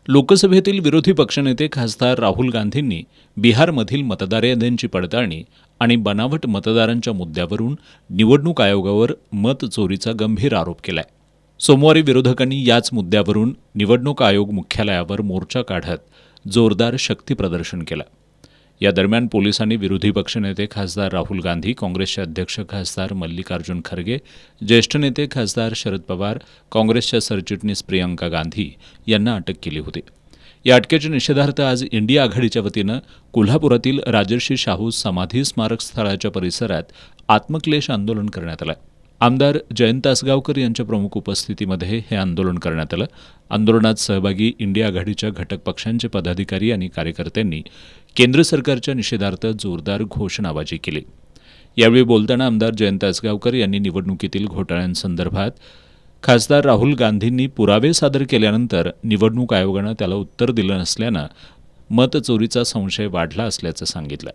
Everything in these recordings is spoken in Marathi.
लोकसभेतील विरोधी पक्षनेते खासदार राहुल गांधींनी बिहारमधील मतदार याद्यांची पडताळणी आणि बनावट मतदारांच्या मुद्द्यावरून निवडणूक आयोगावर मत चोरीचा गंभीर आरोप केलाय. सोमवारी विरोधकांनी याच मुद्द्यावरून निवडणूक आयोग मुख्यालयावर मोर्चा काढत जोरदार शक्तीप्रदर्शन केलं. या दरम्यान पोलिसांनी विरोधी पक्षनेते खासदार राहुल गांधी, काँग्रेसचे अध्यक्ष खासदार मल्लिकार्जुन खरगे, ज्येष्ठ नेते खासदार शरद पवार, काँग्रेसच्या सरचिटणीस प्रियंका गांधी यांना अटक केली होती. या अटकेच्या निषेधार्थ आज इंडिया आघाडीच्या वतीनं कोल्हापुरातील राजर्षी शाहू समाधी स्मारक स्थळाच्या परिसरात आत्मक्लेश आंदोलन करण्यात आलं. आमदार जयंत तासगावकर यांच्या प्रमुख उपस्थितीमध्ये हे आंदोलन करण्यात आलं. आंदोलनात सहभागी इंडिया आघाडीच्या घटक पक्षांचे पदाधिकारी आणि कार्यकर्त्यांनी केंद्र सरकारच्या निषेधार्थ जोरदार घोषणाबाजी केली. यावेळी बोलताना आमदार जयंत तासगावकर यांनी निवडणुकीतील घोटाळ्यांसंदर्भात खासदार राहुल गांधींनी पुरावे सादर केल्यानंतर निवडणूक आयोगानं त्याला उत्तर दिलं नसल्यानं मतचोरीचा संशय वाढला असल्याचं सांगितलं.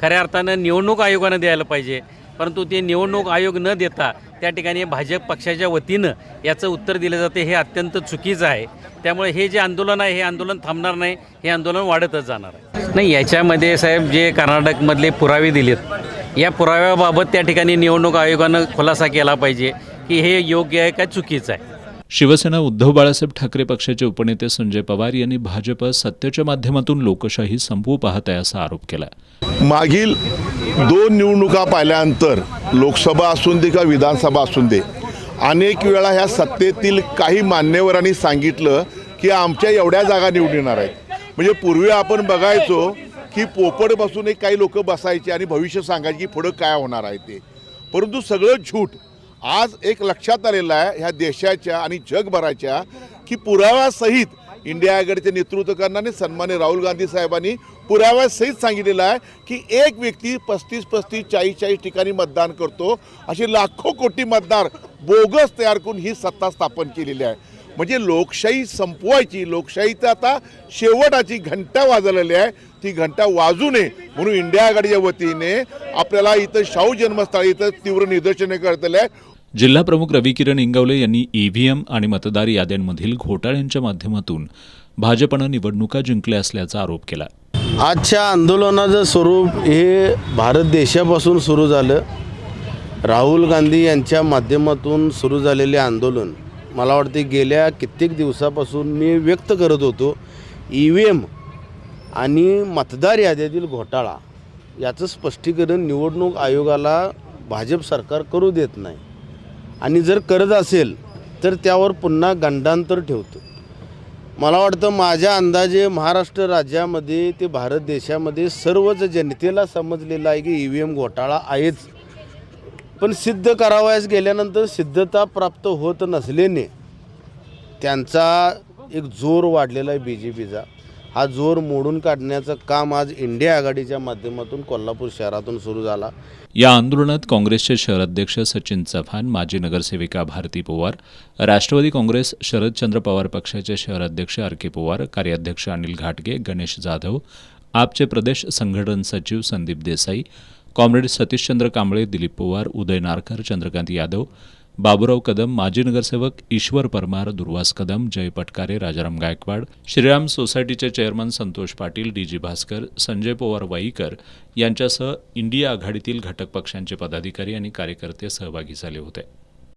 खऱ्या अर्थानं निवडणूक आयोगानं द्यायला पाहिजे, परंतु ते निवडणूक आयोग न देता त्या ठिकाणी भाजप पक्षाच्या वतीनं याचं उत्तर दिलं जाते, हे अत्यंत चुकीचं आहे. त्यामुळे हे जे आंदोलन आहे हे आंदोलन थांबणार नाही, हे आंदोलन वाढतच जाणार आहे. नाही, याच्यामध्ये साहेब जे कर्नाटकमधले पुरावे दिलेत, या पुराव्याबाबत त्या ठिकाणी निवडणूक आयोगानं खुलासा केला पाहिजे की हे योग्य आहे का चुकीचं आहे. शिवसेना उद्धव बाळासाहेब ठाकरे पक्षाचे उपनेते संजय पवार यांनी भाजप सत्तेच्या माध्यमातून लोकशाही संपवू पाहत आहे असा आरोप केला. मागील 2 निवडणुका पाहिल्यानंतर लोकसभा असून दे का विधानसभा असून दे, अनेक वेळा ह्या सत्तेतील काही मान्यवरांनी सांगितलं की आमच्या एवढ्या जागा निवडून येणार आहेत. म्हणजे पूर्वी आपण बघायचो की पोपट बसून एक काही लोक बसायचे आणि भविष्य सांगायचे की पुढं काय होणार आहे ते, परंतु सगळं झूट. आज एक लक्षात आलेलं आहे ह्या देशाच्या आणि जगभराच्या की पुराव्यासहित इंडिया आघाडीचे नेतृत्व करणारे सन्मान्य राहुल गांधी साहेबांनी पुराव्यासहित सांगितलेलं आहे की एक व्यक्ती 35, 40 ठिकाणी मतदान करतो, असे लाखो कोटी मतदार बोगस तयार करून ही सत्ता स्थापन केलेली आहे. म्हणजे लोकशाही संपवायची, लोकशाहीचा आता शेवटाची घंटा वाजलेली आहे, ती घंटा वाजू नये म्हणून इंडिया आघाडीच्या वतीने आपल्याला इथं शाहू जन्मस्थळी इथं तीव्र निदर्शने करतले आहे. जिल्हा प्रमुख रविकिरण इंगवले यांनी ईव्हीएम आणि मतदार याद्यांमधील घोटाळ्यांच्या माध्यमातून भाजपनं निवडणुका जिंकल्या असल्याचा आरोप केला. आजच्या आंदोलनाचं स्वरूप हे भारत देशापासून सुरू झालं. राहुल गांधी यांच्या माध्यमातून सुरू झालेले आंदोलन मला वाटते गेल्या कित्येक दिवसापासून मी व्यक्त करत होतो. ईव्हीएम आणि मतदार याद्यातील घोटाळा याचं स्पष्टीकरण निवडणूक आयोगाला भाजप सरकार करू देत नाही आणि जर करत असेल तर त्यावर पुन्हा गंडांतर ठेवतं. मला वाटतं माझ्या अंदाजे महाराष्ट्र राज्यामध्ये ते भारत देशामध्ये सर्वच जनतेला समजलेलं आहे की ईव्हीएम घोटाळा आहेच, पण सिद्ध करावयास गेल्यानंतर सिद्धता प्राप्त होत नसल्याने त्यांचा एक जोर वाढलेला आहे BJPचा. हा जोर मोडून काढण्याचं काम आज इंडिया आघाडीच्या माध्यमातून कोल्हापूर शहरातून सुरू झाला. या आंदोलनात काँग्रेसचे शहराध्यक्ष सचिन चव्हाण, माजी नगरसेविका भारती पवार, राष्ट्रवादी काँग्रेस शरदचंद्र पवार पक्षाचे शहराध्यक्ष RK पवार, कार्याध्यक्ष अनिल घाटगे, गणेश जाधव, आपचे प्रदेश संघटन सचिव संदीप देसाई, कॉम्रेड सतीशचंद्र कांबळे, दिलीप पवार, उदय नारकर, चंद्रकांत यादव, बाबूराव कदम, माजी नगरसेवक ईश्वर परमार, दुर्वास कदम, जय पटकारे, राजाराम गायकवाड, श्रीराम सोसायटीचे चेअरमन संतोष पाटील, DG भास्कर, संजय पवार वाईकर यांच्यासह इंडिया आघाडीतील घटक पक्षांचे पदाधिकारी आणि कार्यकर्ते सहभागी झाले होते.